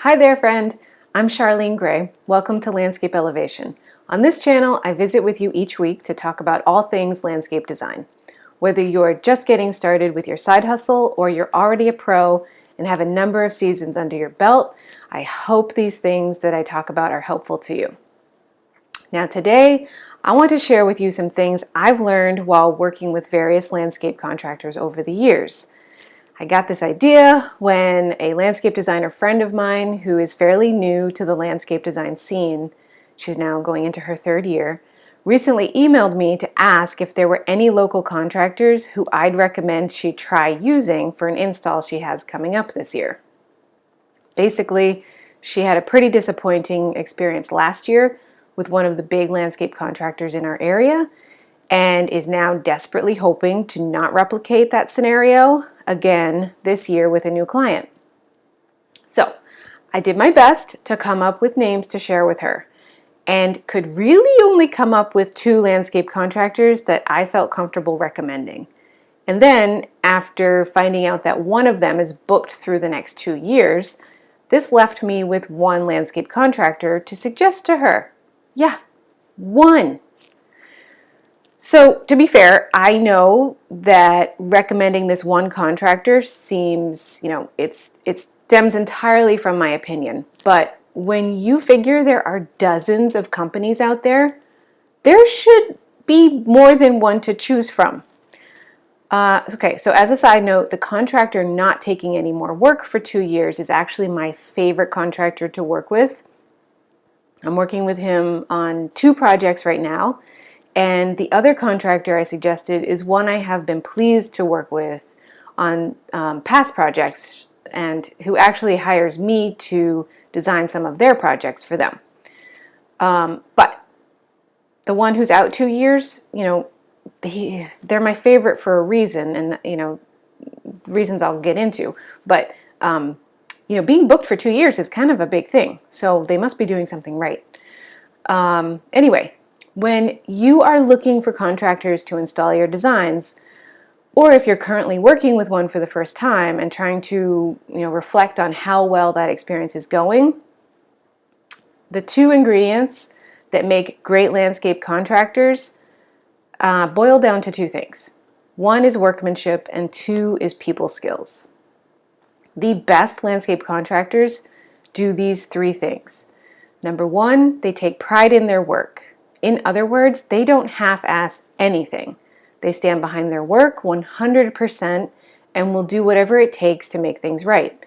Hi there, friend. I'm Charlene Gray. Welcome to Landscape Elevation. On this channel, I visit with you each week to talk about all things landscape design. Whether you're just getting started with your side hustle or you're already a pro and have a number of seasons under your belt, I hope these things that I talk about are helpful to you. Now today, I want to share with you some things I've learned while working with various landscape contractors over the years. I got this idea when a landscape designer friend of mine who is fairly new to the landscape design scene, she's now going into her third year, recently emailed me to ask if there were any local contractors who I'd recommend she try using for an install she has coming up this year. Basically, she had a pretty disappointing experience last year with one of the big landscape contractors in our area and is now desperately hoping to not replicate that scenario again this year with a new client. So I did my best to come up with names to share with her and could really only come up with 2 landscape contractors that I felt comfortable recommending. And then after finding out that one of them is booked through the next 2 years, this left me with 1 landscape contractor to suggest to her. Yeah, 1. So to be fair, I know that recommending this 1 contractor seems, it stems entirely from my opinion. But when you figure there are dozens of companies out there, there should be more than 1 to choose from. Okay, so as a side note, the contractor not taking any more work for 2 years is actually my favorite contractor to work with. I'm working with him on 2 projects right now. And the other contractor I suggested is one I have been pleased to work with on past projects and who actually hires me to design some of their projects for them. But the one who's out 2 years, they're my favorite for a reason, and reasons I'll get into. But being booked for 2 years is kind of a big thing, so they must be doing something right. Anyway. When you are looking for contractors to install your designs, or if you're currently working with one for the first time and trying to reflect on how well that experience is going, the 2 ingredients that make great landscape contractors boil down to 2 things. 1 is workmanship and 2 is people skills. The best landscape contractors do these 3 things. Number 1, they take pride in their work. In other words, they don't half-ass anything. They stand behind their work 100% and will do whatever it takes to make things right.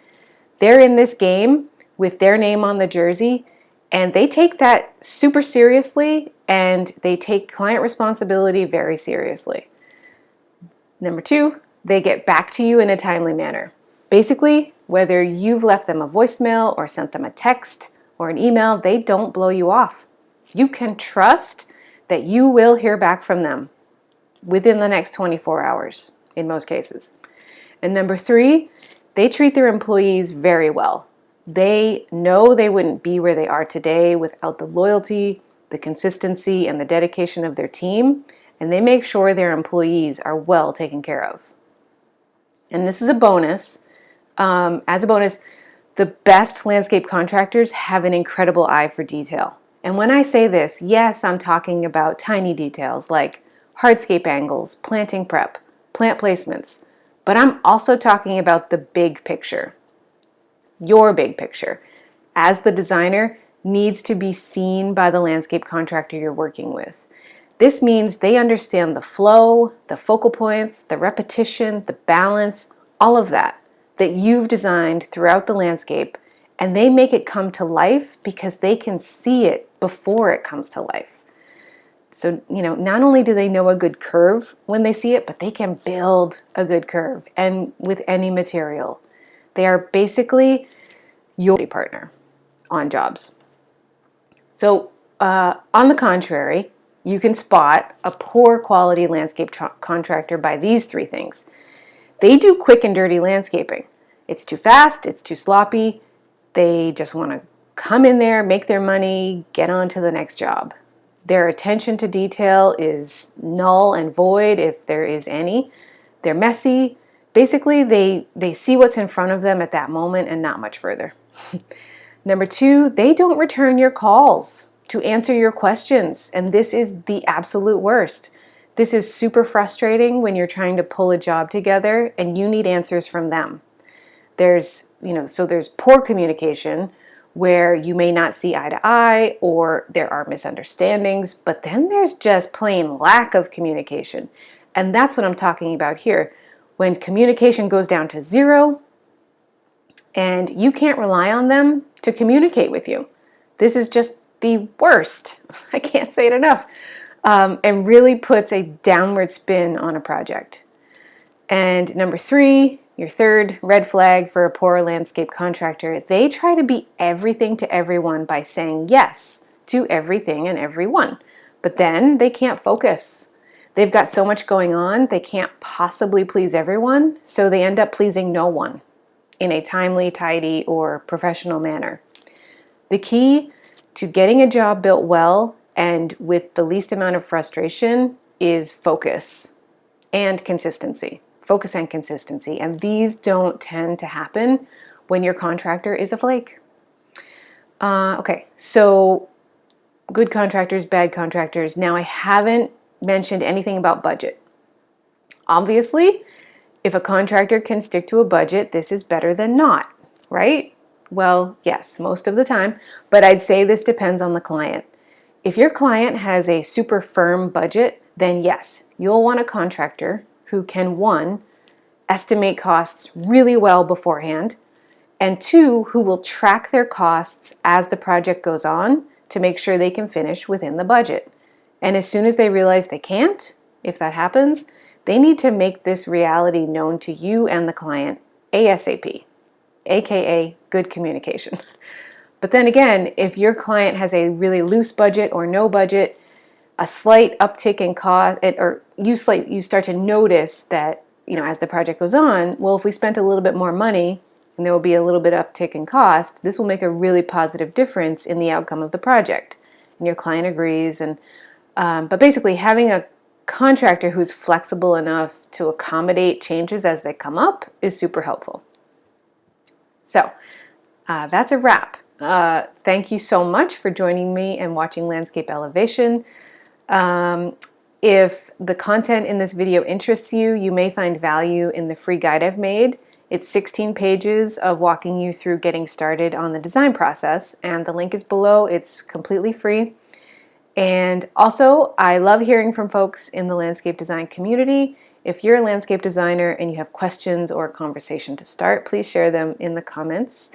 They're in this game with their name on the jersey, and they take that super seriously, and they take client responsibility very seriously. Number 2, they get back to you in a timely manner. Basically, whether you've left them a voicemail or sent them a text or an email, they don't blow you off. You can trust that you will hear back from them within the next 24 hours, in most cases. And number 3, they treat their employees very well. They know they wouldn't be where they are today without the loyalty, the consistency, and the dedication of their team, and they make sure their employees are well taken care of. And this is a bonus. As a bonus, the best landscape contractors have an incredible eye for detail. And when I say this, yes, I'm talking about tiny details like hardscape angles, planting prep, plant placements, but I'm also talking about the big picture. Your big picture, as the designer, needs to be seen by the landscape contractor you're working with. This means they understand the flow, the focal points, the repetition, the balance, all of that you've designed throughout the landscape, and they make it come to life because they can see it before it comes to life. So, not only do they know a good curve when they see it, but they can build a good curve, and with any material. They are basically your partner on jobs. So, on the contrary, you can spot a poor quality landscape contractor by these 3 things. They do quick and dirty landscaping. It's too fast, it's too sloppy. They just want to come in there, make their money, get on to the next job. Their attention to detail is null and void if there is any. They're messy. Basically, they see what's in front of them at that moment and not much further. Number two, they don't return your calls to answer your questions, and this is the absolute worst. This is super frustrating when you're trying to pull a job together and you need answers from them. There's poor communication where you may not see eye to eye or there are misunderstandings, but then there's just plain lack of communication. And that's what I'm talking about here. When communication goes down to zero and you can't rely on them to communicate with you. This is just the worst. I can't say it enough. And really puts a downward spin on a project. And number three, your third red flag for a poor landscape contractor, they try to be everything to everyone by saying yes to everything and everyone. But then they can't focus. They've got so much going on, they can't possibly please everyone, so they end up pleasing no one in a timely, tidy, or professional manner. The key to getting a job built well and with the least amount of frustration is focus and consistency. Focus and consistency. And these don't tend to happen when your contractor is a flake. Okay, so good contractors, bad contractors. Now I haven't mentioned anything about budget. Obviously, if a contractor can stick to a budget, this is better than not, right? Well, yes, most of the time, but I'd say this depends on the client. If your client has a super firm budget, then yes, you'll want a contractor who can, one, estimate costs really well beforehand, and two, who will track their costs as the project goes on to make sure they can finish within the budget. And as soon as they realize they can't, if that happens, they need to make this reality known to you and the client ASAP, aka good communication. But then again, if your client has a really loose budget or no budget, a slight uptick in cost, or you start to notice that, as the project goes on, well, if we spent a little bit more money and there will be a little bit uptick in cost, this will make a really positive difference in the outcome of the project. And your client agrees. But basically, having a contractor who's flexible enough to accommodate changes as they come up is super helpful. So that's a wrap. Thank you so much for joining me and watching Landscape Elevation. If the content in this video interests you, you may find value in the free guide I've made. It's 16 pages of walking you through getting started on the design process, and the link is below. It's completely free. And also, I love hearing from folks in the landscape design community. If you're a landscape designer and you have questions or a conversation to start, please share them in the comments.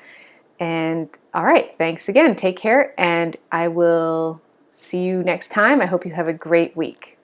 And all right, thanks again. Take care, and I will see you next time. I hope you have a great week.